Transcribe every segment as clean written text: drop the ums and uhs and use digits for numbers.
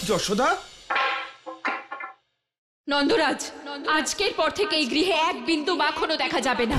যশোদা। নন্দরাজ, আজকের পর থেকে এই গৃহে এক বিন্দু মাখনও দেখা যাবে না।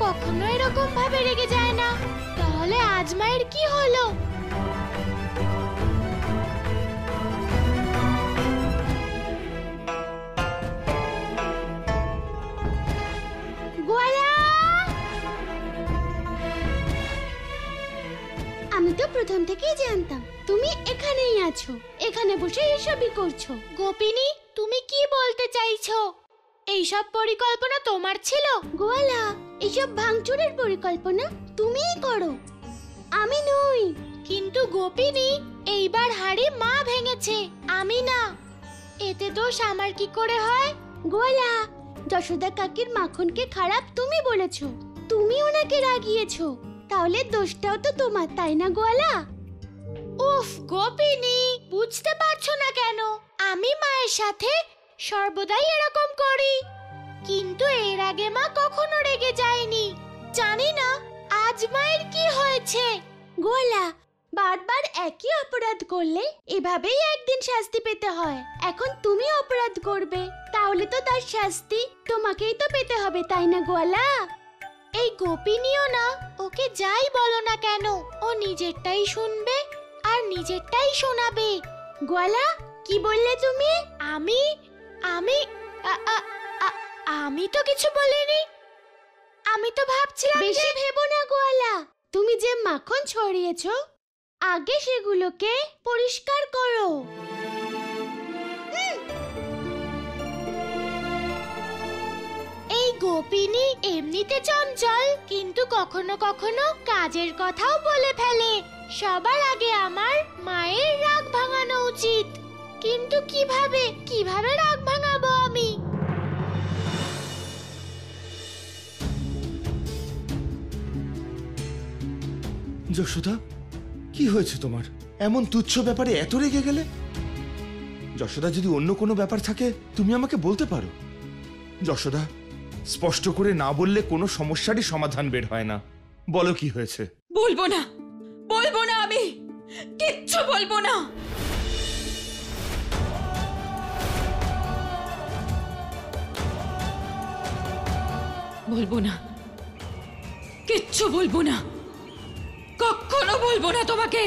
কখনো এরকম ভাবে রেগে যায় না, তাহলে আজ মায়ের কি হলো? আমি তো প্রথম থেকেই জানতাম তুমি এখানেই আছো, এখানে বসে এসবই করছো। গোপিনী, তুমি কি বলতে চাইছো? এইসব পরিকল্পনা তোমার ছিল? গোয়ালা, এইসব ভাঙচুরের পরিকল্পনা তুমিই করো, আমি নই। কিন্তু গোপিনী, এইবার হাড়ি মা ভেঙেছে, আমি না। এতে দোষ আমার কি করে হয়? গোয়ালা, যশোদা কাকির মাখনকে খারাপ তুমি বলেছো, তুমি ওনাকে রাগিয়েছো, তাহলে দোষটাও তো তোমার, তাই না গোয়ালা? উফ গোপিনী, বুঝতে পারছো না কেন? আমি মায়ের সাথে সর্বদাই এরকম করি, কিন্তু এর আগে মা কখনো রেগে যায়নি। জানি না আজ মায়ের কি হয়েছে। গোয়ালা, বারবার একই অপরাধ করলে এভাবেই একদিন শাস্তি পেতে হয়। এখন তুমি অপরাধ করবে, তাহলে তো তার শাস্তি তোমাকেই তো পেতে হবে, তাই না গোয়ালা? এই গোপিনীও না, ওকে যাই বলো না কেন ও নিজেরটাই শুনবে আর নিজেরটাই শোনাবে। গোয়ালা, কি বললে তুমি? আমি আমি আমি তো কিছু বলিনি, আমি তো ভাবছিলাম। বেশি ভেবো না গোয়ালা, তুমি যে মাখন ছড়িয়েছো আগে সেগুলোকে পরিষ্কার করো। এই গোপিনী এমনিতে চঞ্চল, কিন্তু কখনো কখনো কাজের কথাও বলে ফেলে। সবার আগে আমার মায়ের রাগ ভাঙানো উচিত, কিন্তু কিভাবে রাগ ভাঙাবো আমি? যশোদা, কি হয়েছে তোমার? এমন তুচ্ছ ব্যাপারে এত রেগে গেলে? যশোদা, যদি অন্য কোনো ব্যাপার থাকে তুমি আমাকে বলতে পারো। যশোদা, স্পষ্ট করে না বললে কোনো সমস্যারই সমাধান বের হয় না। বলো কি হয়েছে? বলবো না, আমি কিচ্ছু বলবো না। বলবো না, কিচ্ছু বলবো না, কখনো বলবো না তোমাকে।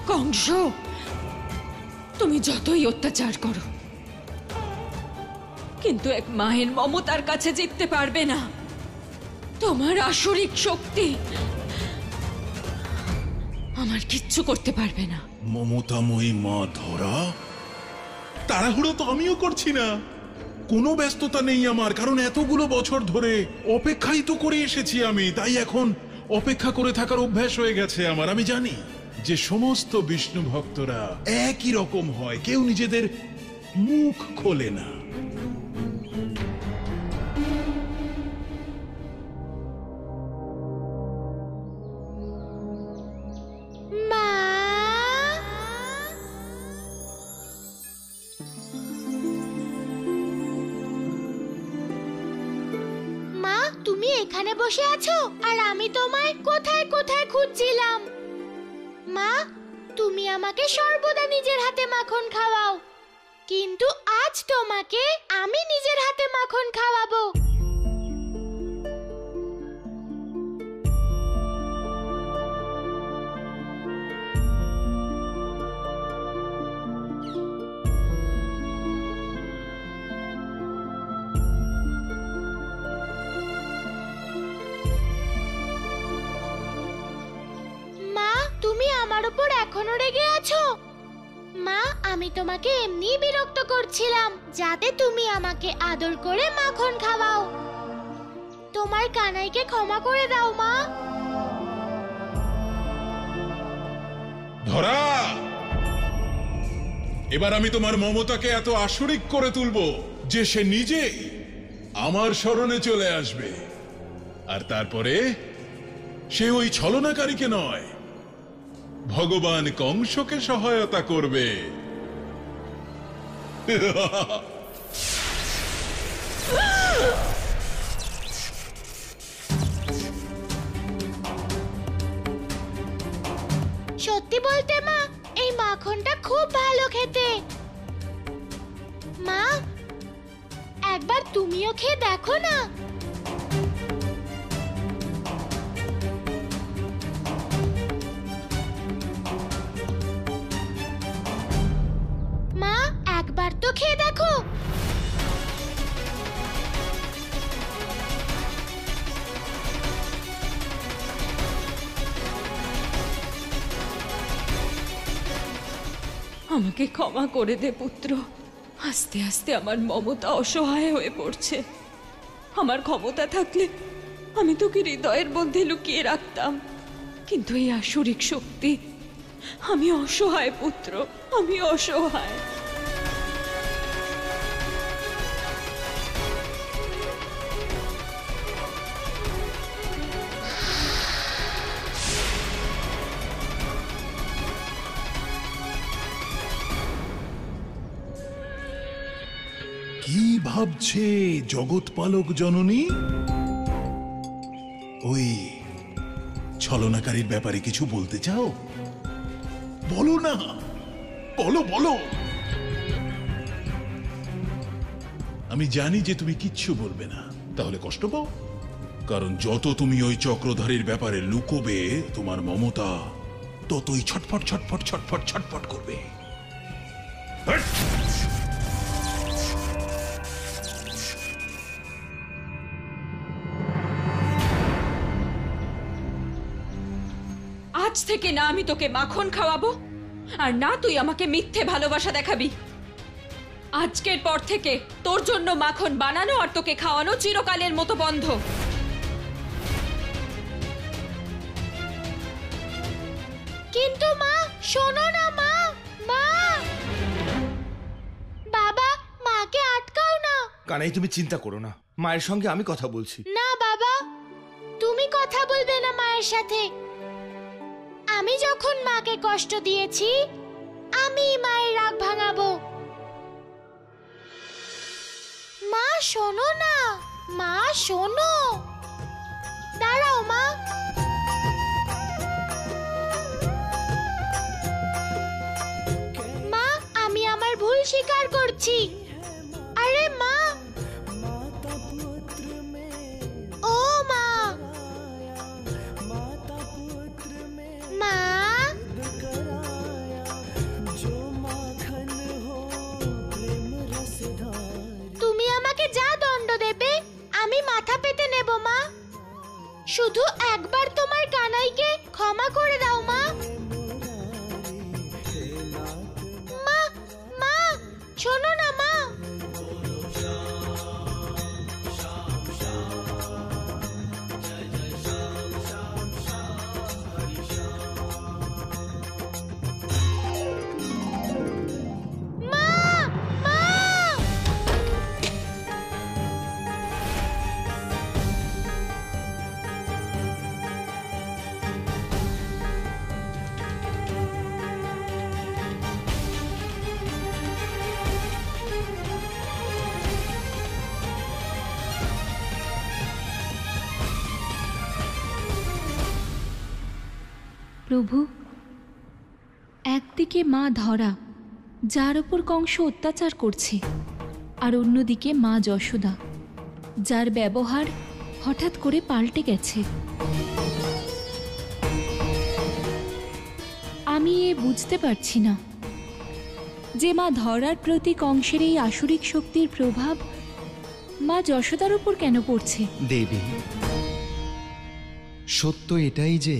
কংস, তুমি যতই অত্যাচার করো, কিন্তু এক মায়ের মমতার কাছে জিততে পারবে না। তোমার আসরিক শক্তি আমার কিচ্ছু করতে পারবে না। মমতাময়ী মা ধরা, তাড়াহুড়ো তো আমিও করছি না, কোনো ব্যস্ততা নেই আমার, কারণ এতগুলো বছর ধরে অপেক্ষাই তো করে এসেছি আমি, তাই এখন অপেক্ষা করে থাকার অভ্যাস হয়ে গেছে আমার। আমি জানি যে সমস্ত বিষ্ণু ভক্তরা একই রকম হয়, কেউ নিজেদের মুখ খোলে না। এখানে বসে আছো আর আমি তোমায় কোথায় কোথায় খুঁজছিলাম। মা, তুমি আমাকে সর্বদা নিজের হাতে মাখন খাওয়াও, কিন্তু আজ তোমাকে আমি নিজের হাতে মাখন খাওয়াবো। তুমি আমার উপর এখনো রেগে আছো? মা, আমি তোমাকে এমনি বিরক্ত করছিলাম যাতে তুমি আমাকে আদর করে মাখন খাওয়াও। তোমার কানাইকে ক্ষমা করে দাও মা। ধরা, এবার আমি তোমার মমতাকে এত আসরিক করে তুলবো যে সে নিজেই আমার শরণে চলে আসবে, আর তারপরে সে ওই ছলনাকারীকে নয়, ভগবান কংসকে সহায়তা করবে। সত্যি বলতে মা, এই মাখনটা খুব ভালো খেতে। মা, একবার তুমিও খেয়ে দেখো না। মা, একবার তো খেয়ে দেখো। আমাকে ক্ষমা করে দে পুত্র। আস্তে আস্তে আমার মমতা অসহায় হয়ে পড়ছে। আমার ক্ষমতা থাকলে আমি তোকে হৃদয়ের মধ্যে লুকিয়ে রাখতাম, কিন্তু এই আসরিক শক্তি, আমি অসহায় পুত্র, আমি অসহায়। কি ভাবছে জগৎপালক জননী? ওই ছলনাকারীর ব্যাপারে কিছু বলতে চাও? বলো না, বলো বলো। আমি জানি যে তুমি কিচ্ছু বলবে না, তাহলে কষ্ট পাও। কারণ যত তুমি ওই চক্রধারীর ব্যাপারে লুকোবে, তোমার মমতা ততই ছটফট ছটফট ছটফট ছটফট করবে। হ্যাট! আজ থেকে না আমি তোকে মাখন খাওয়াবো, আর না তুই আমাকে মিথ্যে ভালোবাসা দেখাবি। আজকের পর থেকে তোর জন্য মাখন বানানো আর তোকে খাওয়ানো চিরকালের মতো বন্ধ। কিন্তু মা, শোনো না মা। মা, বাবা, মাকে আটকাও না। কানাই, তুমি চিন্তা করো না, মায়ের সঙ্গে আমি কথা বলছি। না বাবা, তুমি কথা বলবে না মায়ের সাথে। আমি যখন মাকে কষ্ট দিয়েছি, আমি মায়ের রাগ ভাঙাবো। মা শোনো না, মা শোনো। দাঁড়াও মা। মা, আমি আমার ভুল স্বীকার করছি। আরে মা, ও মা, মা, তুমি আমাকে যা দণ্ড দেবে আমি মাথা পেতে নেব মা। শুধু একবার তোমার কানাইকে ক্ষমা করে দাও মা। মা, মা, শোনো না মা। প্রভু, একদিকে মা ধরা, যার ওপর কংস অত্যাচার করছে, আর অন্যদিকে মা যশোদা, যার ব্যবহার হঠাৎ করে পাল্টে গেছে। আমি বুঝতে পারছি না যে মা ধরার প্রতি কংসের এই আসরিক শক্তির প্রভাব মা যশোদার উপর কেন পড়ছে। দেবী, সত্য এটাই যে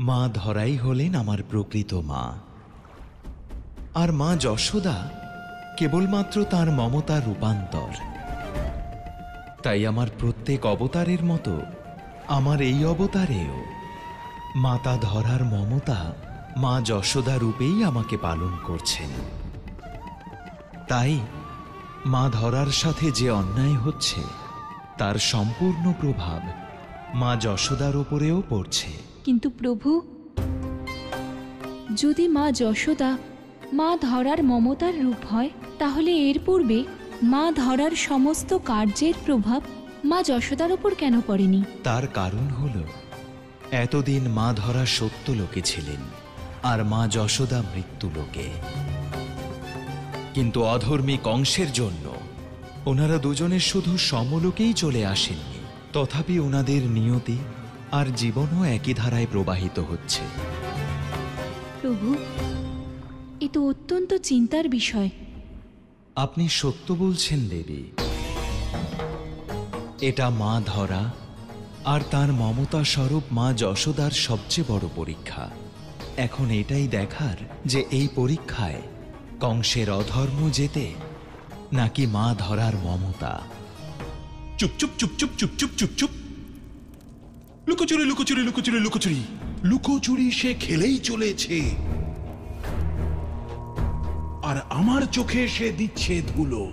মা ধরাই হলেন আমার প্রকৃত মা, আর মা যশোদা কেবলমাত্র তার মমতার রূপান্তর। তাই আমার প্রত্যেক অবতারের মতো আমার এই অবতারেও মাতা ধরার মমতা মা যশোদা রূপেই আমাকে পালন করছেন। তাই মা ধরার সাথে যে অন্যায় হচ্ছে তার সম্পূর্ণ প্রভাব মা যশোদার ওপরেও পড়ছে। কিন্তু প্রভু, যদি মা যশোদা মা ধরার মমতার রূপ হয়, তাহলে এর পূর্বে মা ধরার সমস্ত কার্যের প্রভাব মা যশোদার ওপর কেন পড়েনি? তার কারণ হল এতদিন মা ধরা সত্যলোকে ছিলেন আর মা যশোদা মৃত্যুলোকে। কিন্তু অধর্মী কংসের জন্য ওনারা দুজনে শুধু সমলোকেই চলে আসেননি, তথাপি ওনাদের নিয়তি আর জীবনও একই ধারায় প্রবাহিত হচ্ছে। প্রভু, এ তো অত্যন্ত চিন্তার বিষয়। আপনি সত্য বলছেন দেবী। এটা মা ধরা আর তার মমতা স্বরূপ মা যশোদার সবচেয়ে বড় পরীক্ষা। এখন এটাই দেখার যে এই পরীক্ষায় কংসের অধর্ম জেতে নাকি মা ধরার মমতা। চুপ চুপ চুপ চুপ চুপ চুপ চুপ চুপ। লুকোচুরি লুকোচুরি লুকোচুরি লুকোচুরি লুকোচুরি সে খেলেই চলেছে, আর আমার চোখে সে দিচ্ছে ধুলো।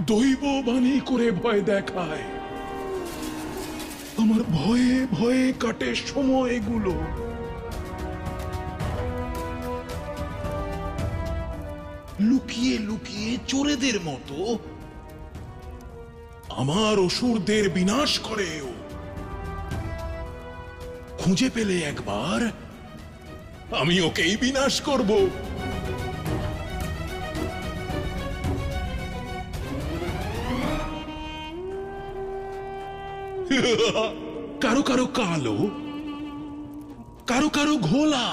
দৈব বাণী করে ভয় দেখায়, আমার ভয়ে ভয়ে কাটে সময়গুলো। লুকিয়ে লুকিয়ে চোরেদের মতো আমার অসুরদের বিনাশ করে ও। খুঁজে পেলে একবার আমি ওকেই বিনাশ করব। কারো কারো কালো, কারো কারো ঘোলা,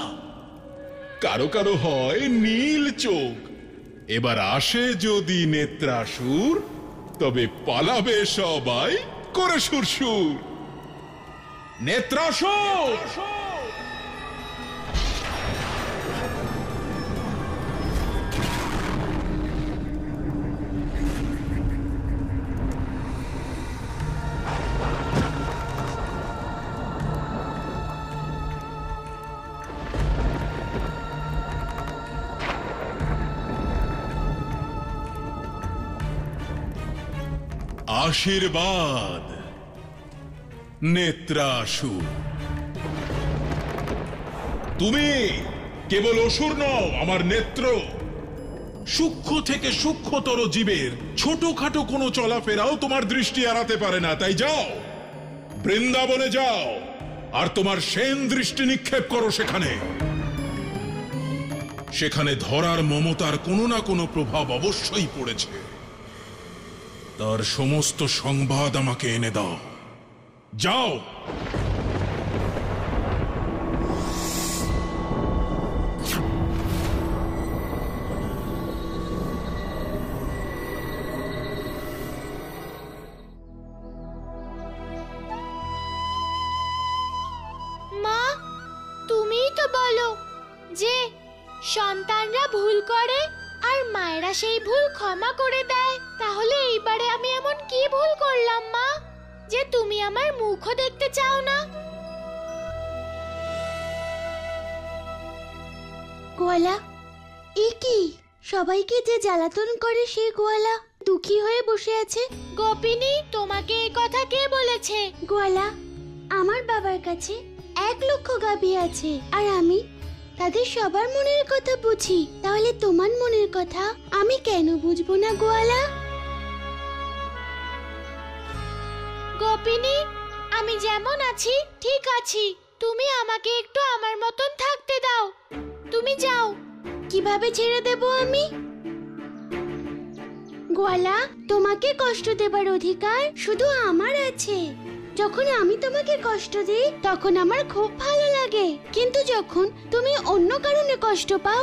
কারো কারো হয় নীল চোখ। এবার আসে যদি নেত্রাসুর, তবে পালাবে সবাই করে সুরসুর। নেত্রাসুর! আশীর্বাদ নেত্রাসুর। তুমি কেবল অসুর নও, আমার নেত্র। সূক্ষ্ম থেকে সূক্ষ্মতর জীবের ছোটখাটো কোনো চলাফেরাও তোমার দৃষ্টি এড়াতে পারে না। তাই যাও, বৃন্দাবনে যাও, আর তোমার সেন দৃষ্টি নিক্ষেপ করো সেখানে। সেখানে ধরার মমতার কোনো না কোনো প্রভাব অবশ্যই পড়েছে। তার সমস্ত সংবাদ আমাকে এনে দাও। যাও। মা, তুমিই তো বলো যে সন্তানরা ভুল করে আর মায়েরা সেই ভুল ক্ষমা করে দেয়। তাহলে এইবারে আমি এমন কি ভুল করলাম মা, যে তুমি আমার মুখও দেখতে চাও না? গোয়ালা, এ কি? সবাইকে যে জ্বালাতন করে সেই গোয়ালা দুঃখী হয়ে বসে আছে। গোপিনী, তোমাকে এই কথা কে বলেছে? গোয়ালা, আমার বাবার কাছে 1 লক্ষ গাভী আছে, আর আমি তাদের সবার মনের কথা বুঝি। তাহলে তোমার মনের কথা আমি কেন বুঝবো না গোয়ালা? গোপিনী, আমি যেমন আছি ঠিক আছি। তুমি আমাকে একটু আমার মতন থাকতে দাও। তুমি যাও। কিভাবে ছেড়ে দেব আমি? গোয়ালা, তোমাকে কষ্ট দেবার অধিকার শুধু আমার আছে। যখন আমি তোমাকে কষ্ট দিই তখন আমার খুব ভালো লাগে, কিন্তু যখন তুমি অন্য কারণে কষ্ট পাও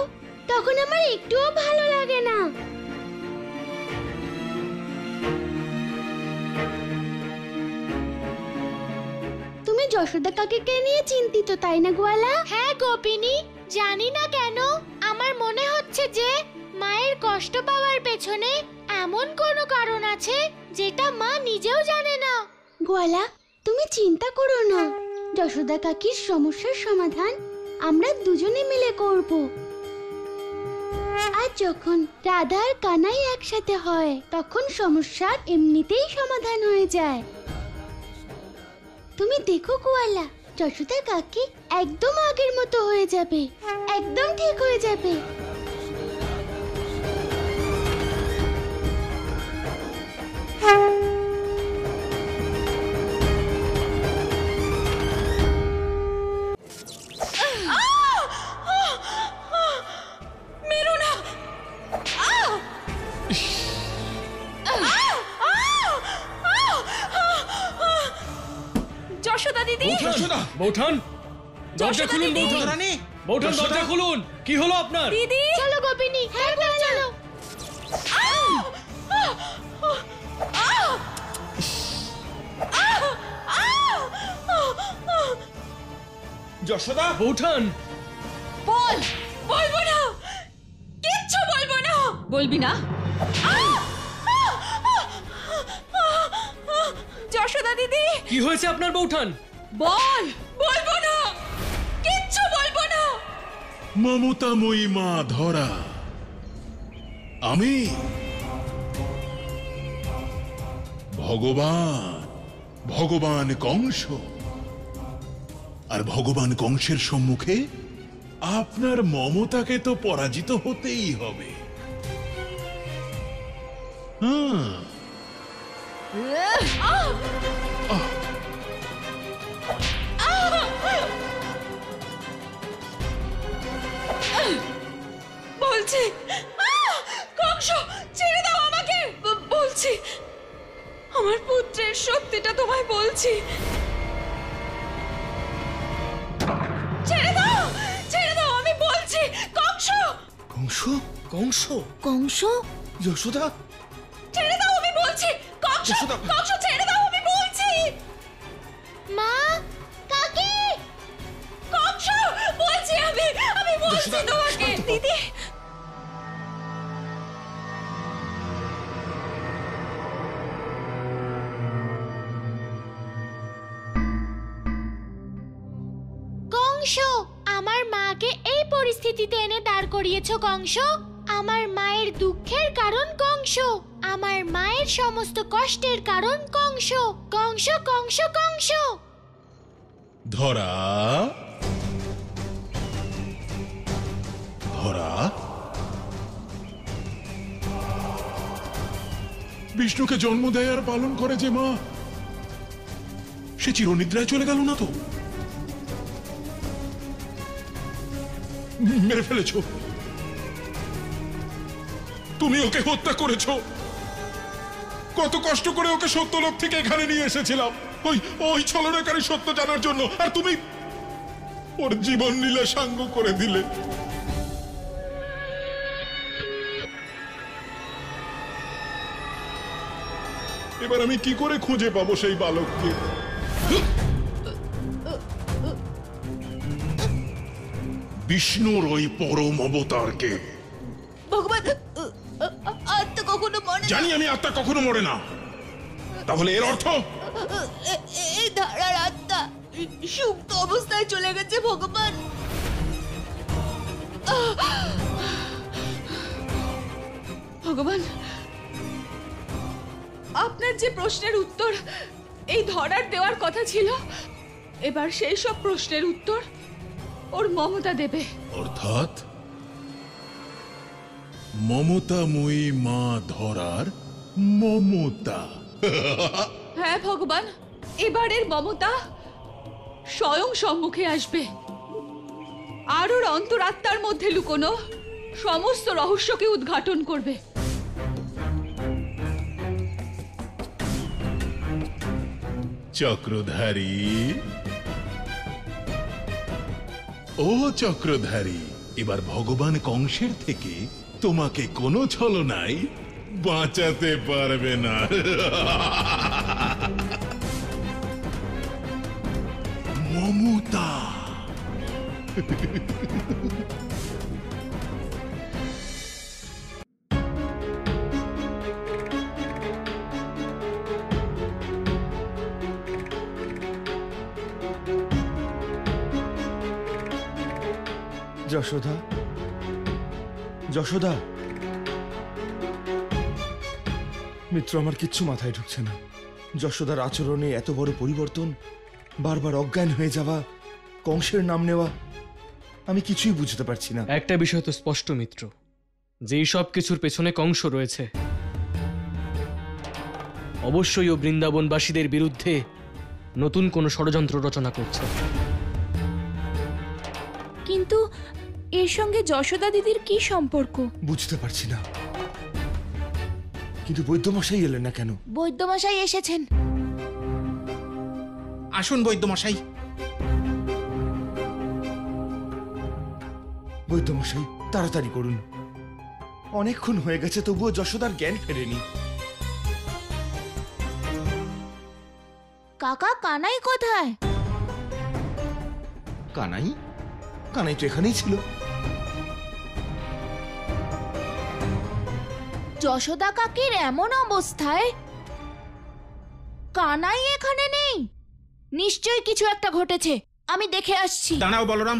তখন আমার একটুও ভালো লাগে না। তুমি যশোদা কাকিকে নিয়ে চিন্তিত, তাই না গোয়ালা? হ্যাঁ গোপিনী, জানি না কেন আমার মনে হচ্ছে যে মায়ের কষ্ট পাওয়ার পেছনে এমন কোনো কারণ আছে যেটা মা নিজেও জানে না। গোয়ালা, তুমি চিন্তা করো না। যশোদা কাকির সমস্যার সমাধান আমরা দুজনে মিলে করব। আর যখন রাধা আর কানাই একসাথে হয় তখন সমস্যার এমনিতেই সমাধান হয়ে যায়। তুমি দেখো কোয়ালা, যশোদা কাকি একদম আগের মতো হয়ে যাবে, একদম ঠিক হয়ে যাবে। যশোদা দিদি, যশোদা, বৌঠান দরজা খুলুন। বৌঠান রানী, বৌঠান যশোদা। দরজা খুলুন। কি হলো আপনার? দিদি চলো গোপিনী, হ্যাঁ চলো। যশোদা, বৌঠান বল। বলবো না, কিচ্ছু বলবো না। বলবি না? যশোদা দিদি, কি হয়েছে আপনার বৌঠান? বল। বলবো না, কিচ্ছু বলবো না। মমতাময়ী মা ধরা, আমি ভগবান কংস, আর ভগবান কংসের সম্মুখে আপনার মমতাকে তো পরাজিত হতেই হবে। হ্যাঁ, বলছি কংস, ছেড়ে দাও আমাকে। বলছি, আমার পুত্রের সত্যিটা তোমায় বলছি। ছেড়ে দাও, ছেড়ে দাও, আমি বলছি। কংস, কংস, কংস? কংস? যশোদা, ছেড়ে দাও, আমি বলছি। কংস, যশোদা। কংস ছেড়ে দাও, আমি বলছি। মা, কাকি, কংস, বলছি আমি বলছি যশোদা, তোমাকে। শান্ত হও। দিদি, কংস, আমার মাকে এই পরিস্থিতিতে এনে দাঁড় করিয়েছো কংস। আমার মায়ের দুঃখের কারণ কংস, আমার মায়ের সমস্ত কষ্টের কারণ কংস। কংস, কংস, কংস। ধরা, ধরা, বিষ্ণুকে জন্ম দেয় আর পালন করে যে মা, সে চিরনিদ্রায় চলে গেল না তো? মেরে ফেলেছ, তুমি ওকে হত্যা করেছো। কত কষ্ট করে ওকে সত্যলোক থেকে এখানে নিয়ে এসেছিলাম ওই ছলনাকারী সত্য জানার জন্য, আর তুমি ওর জীবন লীলা সাঙ্গ করে দিলে। এবার আমি কি করে খুঁজে পাবো সেই বালককে? বিষ্ণুর ওই পরম অবতারকে। ভগবান, আত্মা কখনো মনে জানি আমি, আত্মা কখনো মরে না। তাহলে এর অর্থ? এই ধারার আত্মা সুপ্ত অবস্থায় চলে গেছে ভগবান। ভগবান, আপনার যে প্রশ্নের উত্তর এই ধরার দেওয়ার কথা ছিল, এবার সেই সব প্রশ্নের উত্তর ওর মমতা দেবে। অর্থাৎ মমতাময়ী মা ধরার মমতা। হ্যাঁ ভগবান, এবারের মমতা স্বয়ং সম্মুখে আসবে, আর ওর অন্তরাত্মার মধ্যে লুকোনো সমস্ত রহস্যকে উদ্ঘাটন করবে। চক্রধারী, ও চক্রধারী, এবার ভগবান কংসের থেকে তোমাকে কোনো ছলনাই বাঁচাতে পারবে না। মমতা। যশোদা, যশোদা। মিত্র, আমার কিচ্ছু মাথায় ঢুকছে না। যশোদার আচরণে এত বড় পরিবর্তন, বারবার অজ্ঞান হয়ে যাওয়া, কংসের নাম নেওয়া, আমি কিছুই বুঝতে পারছি না। একটা বিষয় তো স্পষ্ট মিত্র, যে এই সব কিছুর পেছনে কংস রয়েছে। অবশ্যই ও বৃন্দাবনবাসীদের বিরুদ্ধে নতুন কোনো ষড়যন্ত্র রচনা করছে। কিন্তু এর সঙ্গে যশোদা দিদির কি সম্পর্ক? বুঝতে পারছি না। কিন্তু বৈদ্যমশাই এলেন না কেন? বৈদ্যমশাই এসেছেন। আসুন বৈদ্যমশাই। বৈদ্যমশাই, তাড়াতাড়ি করুন। অনেকক্ষণ হয়ে গেছে, তবুও যশোদার জ্ঞান ফেরেনি। কাকা, কানাই কোথায়? কানাই? কানাই তো এখানেই ছিল। যশোদা কাকির এমন অবস্থায় কানাই এখানে নেই। নিশ্চয়ই কিছু একটা ঘটেছে, আমি দেখে আসছি। দাঁড়াও বলরাম,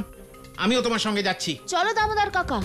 আমিও তোমার সঙ্গে যাচ্ছি। চলো দামোদর কাকা।